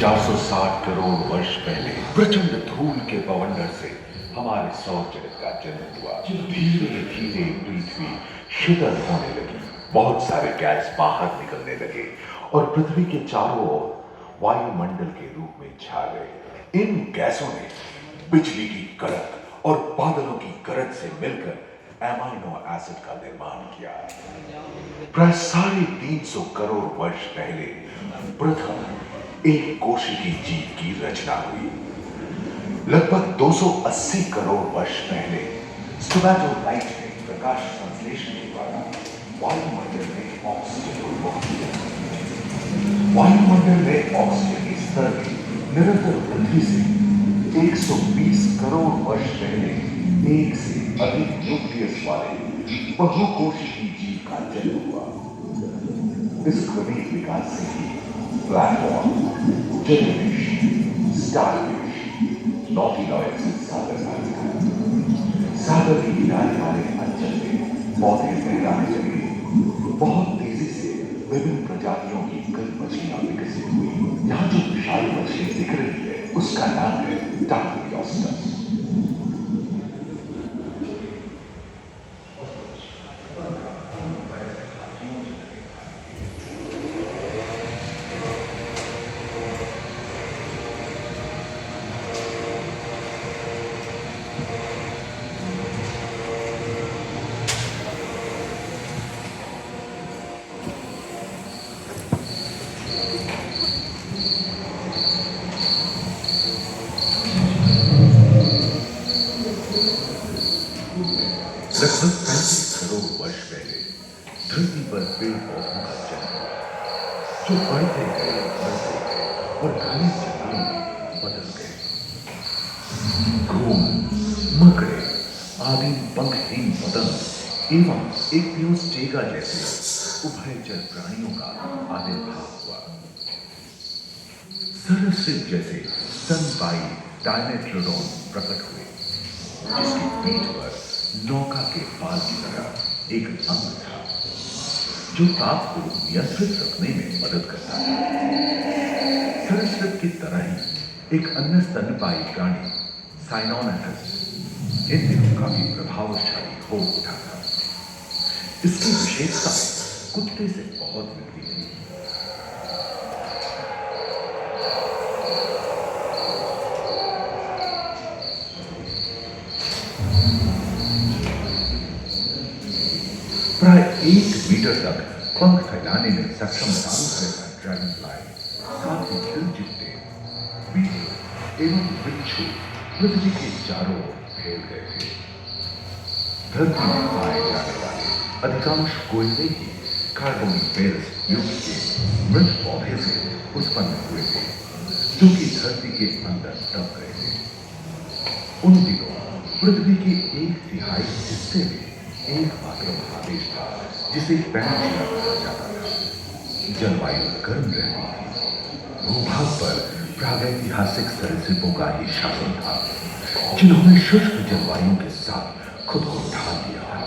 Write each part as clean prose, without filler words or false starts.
460 करोड़ वर्ष पहले प्रचंड धूल के बवंडर से हमारे सौर जगत का जन्म हुआ। धीरे धीरे पृथ्वी शीतल होने लगी, बहुत सारे गैस बाहर निकलने लगे और पृथ्वी के चारों ओर वायुमंडल के रूप में छा गए। इन गैसों ने बिजली की कड़क और बादलों की गरज से मिलकर एमाइनो एसिड का निर्माण किया। प्राय 350 करोड़ वर्ष पहले प्रथम एक कोशिकीय जीव की रचना हुई। लगभग 280 करोड़ वर्ष पहले स्टोमैटोलाइट ने प्रकाश संश्लेषण के द्वारा वायुमंडल में ऑक्सीजन को मुक्त किया। वायुमंडल में ऑक्सीजन के स्तर में निरंतर वृद्धि से 120 करोड़ वर्ष पहले एक से अधिक न्यूक्लियस वाले बहुकोशिकीय जीव का जन्म हुआ। इस क्रमिक विकास से ही प्लैटफॉर्म, जेलीफिश, स्टारफिश, नॉटिलॉयड्स सागर के किनारे वाले अंचल में पौधे फैलाने लगे। बहुत तेजी से विभिन्न प्रजातियों की कई मछलियां विकसित हुई। यहाँ जो विशाल मछली दिख रही है उसका नाम है डार्वियोस्टस। लगभग 35 करोड़ वर्ष पहले धरती पर पेड़ पौधों का जन्म हुआ, जो बढ़ते गए और घने जंगलों में बदल गए। घूम, मकड़े आदि पंखहीन पतंग एवं एक पियोस्टेगा जैसे उभयचर प्राणियों का आविर्भाव हुआ। सरसृप जैसे स्तनपायी डायमेट्रोडॉन प्रकट हुए, जिसकी पीठ पर नौका के पाल की तरह एक अंग था, जो ताप को नियंत्रित रखने में मदद करता था। सरसृप की तरह ही एक अन्य स्तनपायी प्राणी साइनोनेटस इन दिनों काफी प्रभावशाली हो उठा था। इसकी विशेषता कुत्ते से बहुत मिलती थी। प्राय 1 मीटर तक पंख फैलाने में सक्षम ड्रैगन फ्लाई, साथ ही दिलचिट्टे, बीटल एवं बिच्छू पृथ्वी के चारों ओर फैल गए थे। धरती में पाए जाने वाले अधिकांश कोयले ही कार्बोनिफेरस युग के मृत पौधे से उत्पन्न हुए थे, जो कि धरती के अंदर दब गए थे। उन दिनों पृथ्वी के 1/3 हिस्से में एकमात्र महादेश था, जिसे पेनिनसुला कहा जाता था। जलवायु गर्म रहती थी। भूभाग पर प्रागैतिहासिक सरीसृपों का ही शासन था, जिन्होंने शुष्क जलवायु के साथ खुद को ढाल लिया था।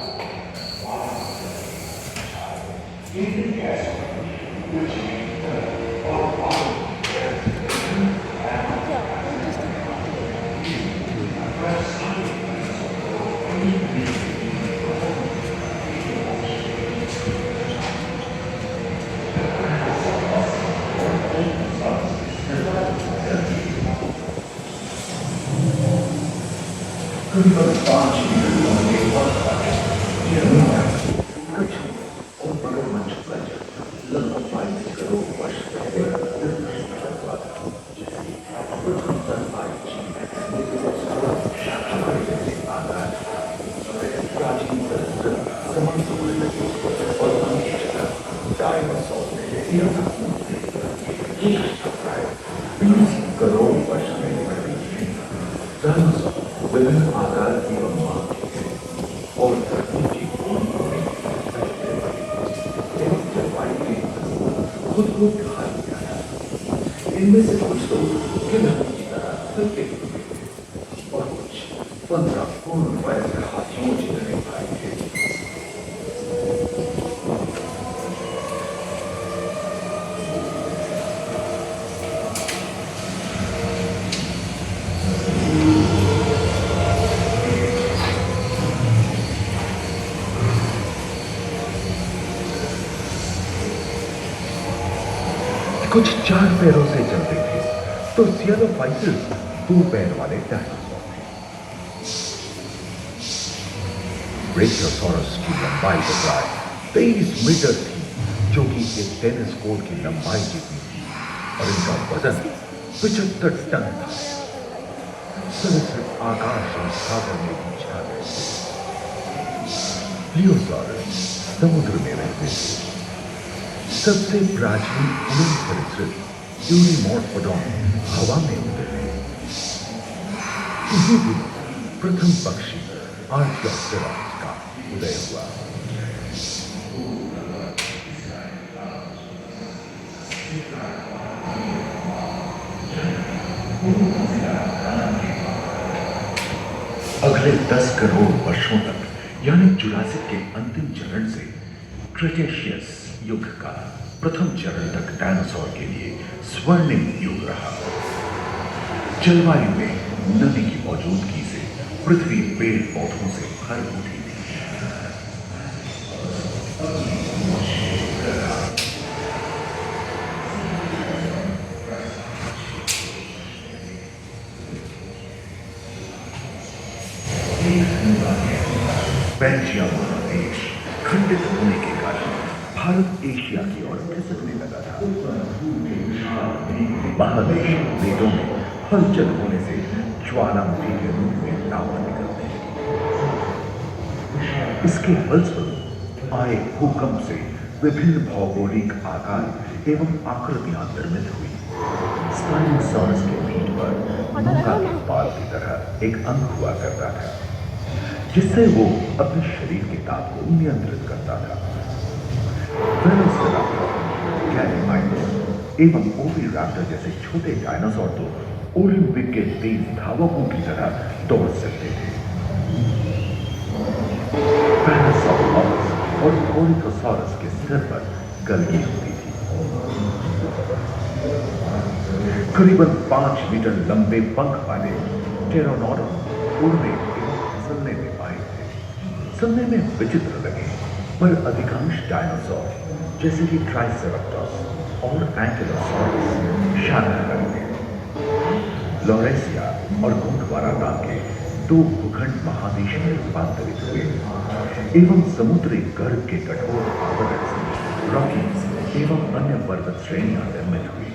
करीबन 5 मीटर लंबे और कच्छ और मगरमच्छ प्लंजर लगभग 22 करोड़ वर्ष पहले हुआ था, जिसकी प्रथम स्तनपायी जीव हमारे जैसे आकार प्राचीन और डायनासोर ने लिया था। प्राय 20 करोड़ वर्ष पहले डायनासोर विभिन्न आकार की और धरती की जलवायु ने खुद को ढाल दिया था। इनमें से कुछ तो गिलहरी की तरह हल्के और कुछ 15 पूर्ण वयस्क हाथियों जितने भाई थे। कुछ 4 पैरों से चलते थे तो सियालोफाइसिस 2 पैर वाले डायनासोर थे। ब्रेकियोसॉरस की लंबाई तो प्राय 23 मीटर थी, जो कि एक टेनिस कोर्ट की लंबाई जितनी थी, और इनका वजन 75 टन था। सिर्फ आकाश और सागर में भी छा गए थे। प्लियोसॉरस समुद्र में रहते थे। सबसे प्राचीन उड़न सरीसृप यूनिमोर्फोडॉन हवा में उड़ते थे। इसी दिन प्रथम पक्षी आर्कियोप्टेरॉस का उदय हुआ। अगले 10 करोड़ वर्षों तक, यानी जुरासिक के अंतिम चरण से क्रेटेशियस युग का प्रथम चरण तक डायनासोर के लिए स्वर्णिम युग रहा। जलवायु में नदी की मौजूदगी से पृथ्वी पेड़ पौधों से भर उठी थी। पैंजिया महादेश खंडित होने के कारण भारत एशिया की ओर खिसकने लगा था। महादेश वेदों में हलचल होने से ज्वालामुखी के रूप में लावा निकलने लगी। इसके फलस्वरूप आए भूकंप से विभिन्न भौगोलिक आकार एवं आकृतियां निर्मित हुई। स्पाइनोसॉरस के पीठ पर नौका के पाल की तरह एक अंग हुआ करता था, जिससे वो अपने शरीर के ताप को नियंत्रित करता था। वेलोसिराप्टर, कैलिमाइट्स एवं ओविराप्टर जैसे छोटे डायनासोर तो ओलंपिक के तेज धावकों की तरह दौड़ सकते थे। पैरासाउरोपस और ओलिथोसॉरस के सिर पर गलगी होती थी। करीबन 5 मीटर लंबे पंख वाले टेरोनोडॉन उड़ने एवं फिसलने में माहिर थे। सुनने में विचित्र लगे, पर अधिकांश डायनासोर जैसे कि ट्राइसेराटोप्स और एंकिलोसॉरस शाकाहारी थे। लॉरेसिया और गोंडवाना नाम के 2 भूखंड महादेश में रूपांतरित हुए एवं समुद्री गर्भ के कठोर आवरण से रॉकीज एवं अन्य पर्वत श्रेणियां निर्मित हुई।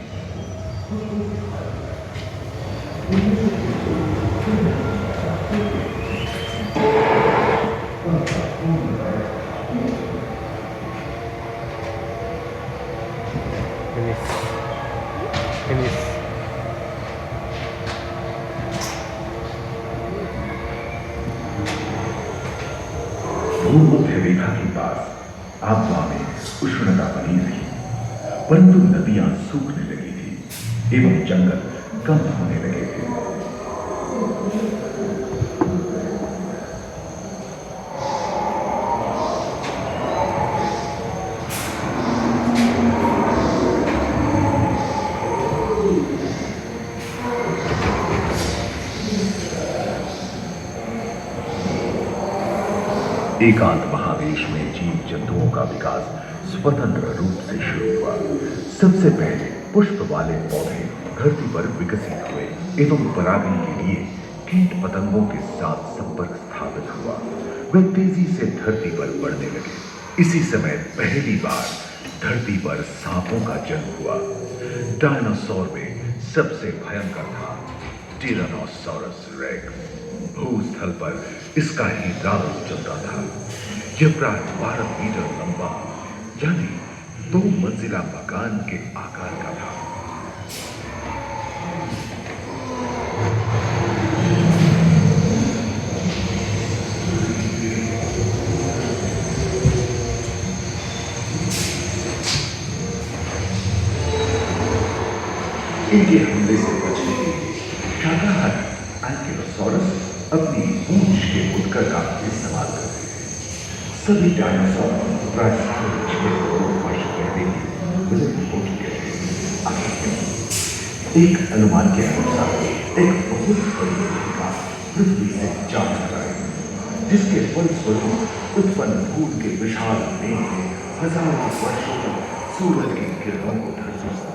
भूमध्य रेखा के पास आबवा में उष्णता बनी रही, परंतु नदियां सूखने लगी थी एवं जंगल कम होने लगे थे। एकांत महादेश में जीव जंतुओं का विकास स्वतंत्र रूप से शुरू हुआ। सबसे पहले पुष्प वाले पौधे धरती पर विकसित हुए एवं परागण के लिए कीट पतंगों के साथ संपर्क स्थापित हुआ। वे तेजी से धरती पर बढ़ने लगे। इसी समय पहली बार धरती पर सांपों का जन्म हुआ। डायनासोर में सबसे भयंकर था टिरानोसॉरस रेक्स। भूस्थल पर इसका ही राज चलता था। यह प्राय 12 मीटर लंबा, यानी 2 मंजिला मकान के आकार का था। इनके हमले से बचने के लिए शाकाहारी एंकिलोसॉरस अपनी पूंछ के उत्कर का इस्तेमाल करते थे। सभी डायनासोर प्राय 6 करोड़ वर्ष पहले ही विलुप्त हो चुके थे। एक अनुमान के अनुसार एक बहुत बड़ी भूमिका पृथ्वी से जा चुका है, जिसके फलस्वरूप उत्पन्न धूल के विशाल मेघ हजारों वर्षों तक सूरज की किरणों को धरती पर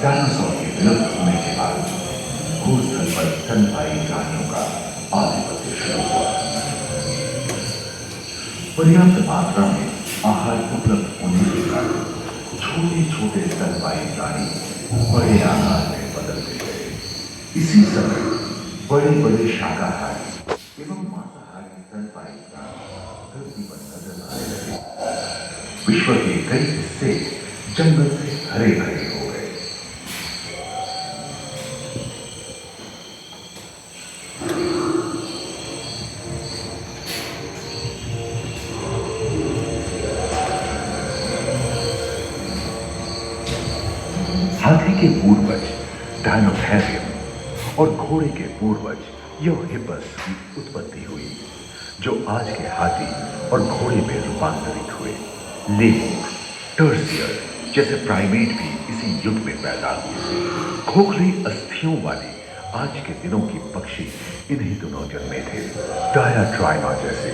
डायनासोर के विलुप्त होने के बाद भूस्थल पर स्तनपायी प्राणियों का आधिपत्य शुरू हुआ। पर्याप्त मात्रा में आहार उपलब्ध होने के कारण छोटे छोटे स्तनपायी प्राणी बड़े आकार में बदलते गए। इसी समय बड़े बड़े शाकाहारी एवं मांसाहारी स्तनपायी प्राणी धरती पर नजर आने लगे। विश्व के कई हिस्से जंगल से हरे भरे हो गए। हाथी के पूर्वज डायनोथेरियम और घोड़े के पूर्वज यूहिपस की उत्पत्ति हुई, जो आज के हाथी और घोड़े में रूपांतरित हुए। लेमुर, टर्सियर जैसे प्राइमेट भी इसी युग में पैदा हुए। खोखली अस्थियों वाले आज के दिनों के पक्षी इन्हीं दिनों जन्मे थे। डायाट्राइमा जैसे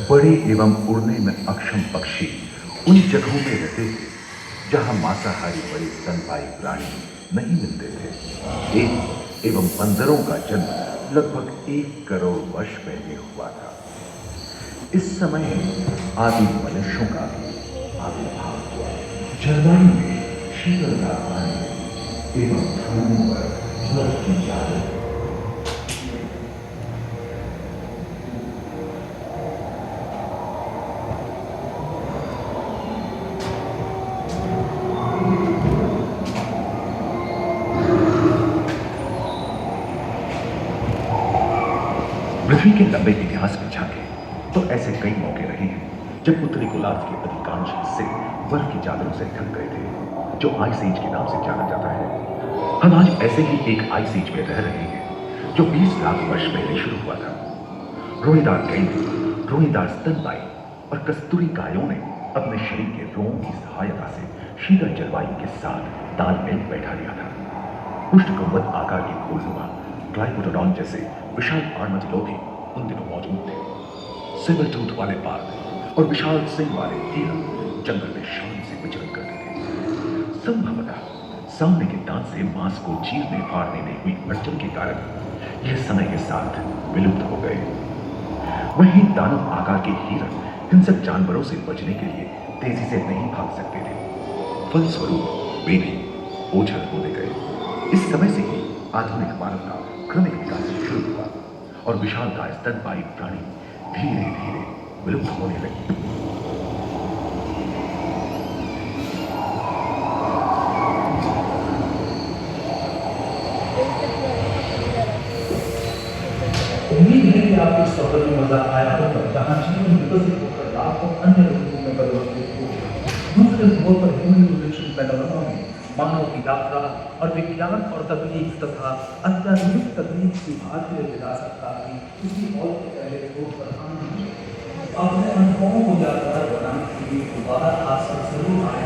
बड़े एवं उड़ने में अक्षम पक्षी उन जगहों में रहते थे जहां मांसाहारी बड़े स्तनपायी प्राणी नहीं मिलते थे। एक एवं बंदरों का जन्म लगभग 1 करोड़ वर्ष पहले हुआ था। इस समय आदि मनुष्यों का भी आविर्भाव हुआ। जलवायु में शीतलता आने एवं फूलों पर बर्फ की चादर। पृथ्वी के लंबे इतिहास में झांके तो ऐसे कई मौके रहे हैं जब उत्तरी गोलार्ध के अधिकांश हिस्से बर्फ की चादरों से ढक गए थे, जो आइस एज के नाम से जाना जाता है। हम आज ऐसे ही एक आइस एज में रह रहे हैं जो 20 लाख वर्ष पहले शुरू हुआ था। रोएदार गेंडे, रोएदार स्तनपायी और कस्तूरी गायों ने अपने शरीर के रोम की सहायता से शीतल जलवायु के साथ तालमेल बैठा लिया था। पुष्ट गुंबद आकार के गोलनुमा ट्राइकोटोडॉन जैसे विशाल आर्madillo भी उन दिनों मौजूद थे। सिल्वर टूथ वाले बाघ और विशाल सिंह वाले हिरण जंगल में शान से विचरण करते थे। संभवतः सामने के दांत से मांस को चीरने फाड़ने में हुई अड़चन के कारण यह समय के साथ विलुप्त हो गए। वहीं दानव आकार के हिरण हिंसक जानवरों से बचने के लिए तेजी से नहीं भाग सकते थे। फलस्वरूप वे भी ओझल होने गए। इस समय से ही आधुनिक मानव का क्रमिक विकास शुरू हुआ और विशालकाय स्तनपायी प्राणी धीरे धीरे विलुप्त होने लगे। उम्मीद है कि आपको इस सफर में मजा आया होगा, जहां जीवन विकसित होकर लाखों अन्य रूपों में परिवर्तित हो। दूसरे ध्रुव पर ह्यूमन इवोल्यूशन पैनोरामा में मानव की यात्रा और विज्ञान और तकनीक तथा अत्याधुनिक तकनीक की भारतीय विरासत का भी किसी और के पहले ध्रुव पर आना है। अपने अनुभवों को यादगार बनाने के लिए दोबारा आज से जरूर आए।